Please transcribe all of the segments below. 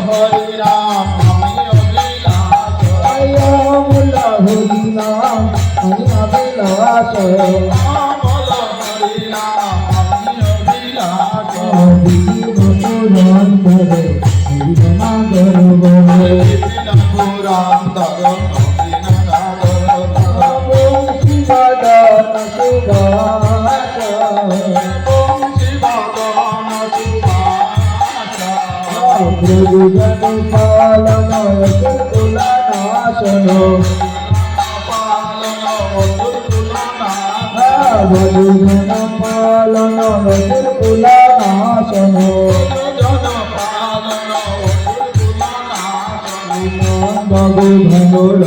হরি রাম আমি অভিলাষ অমূল হরি নাম আমি অভিলাষ হরি রাম আমি অভিলাষ পুরাণ ধরে হরিনা গর্ব পুরাণ ধর শিবাদান সুভাষ প্রভুজন পালন তুলা নাশন প্রভুজন পালন তুলা নাশন বাবু ধনুর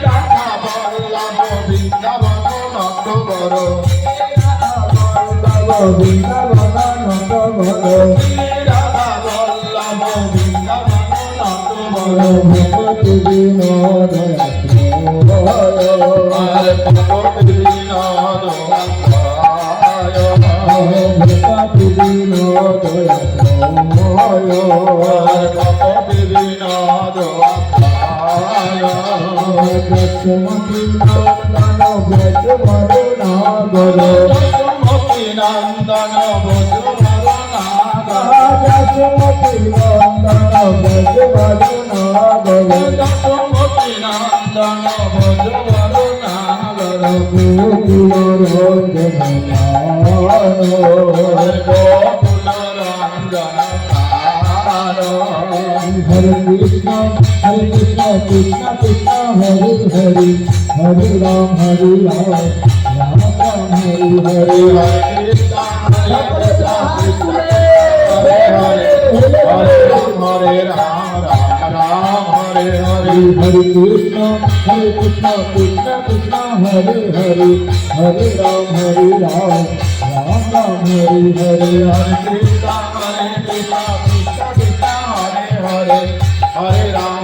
রাধা বল্লভ বৃন্দাবন নাথ বর বৃন্দাবন নাথ বর ভগবতী বিনোদ ভগবতী Binod Hare Krishna, Krishna Krishna, Hare Hare, Hare Ram, Ram Ram, Hare Hare. Hare Krishna, Krishna, Hare Hare, Hare Ram, Ram Hare Hare. Hare Krishna, Krishna Krishna, Hare Hare, Hare Ram, Ram Ram, Hare Hare. Hare Krishna, Krishna Krishna, Hare Hare, Hare Ram.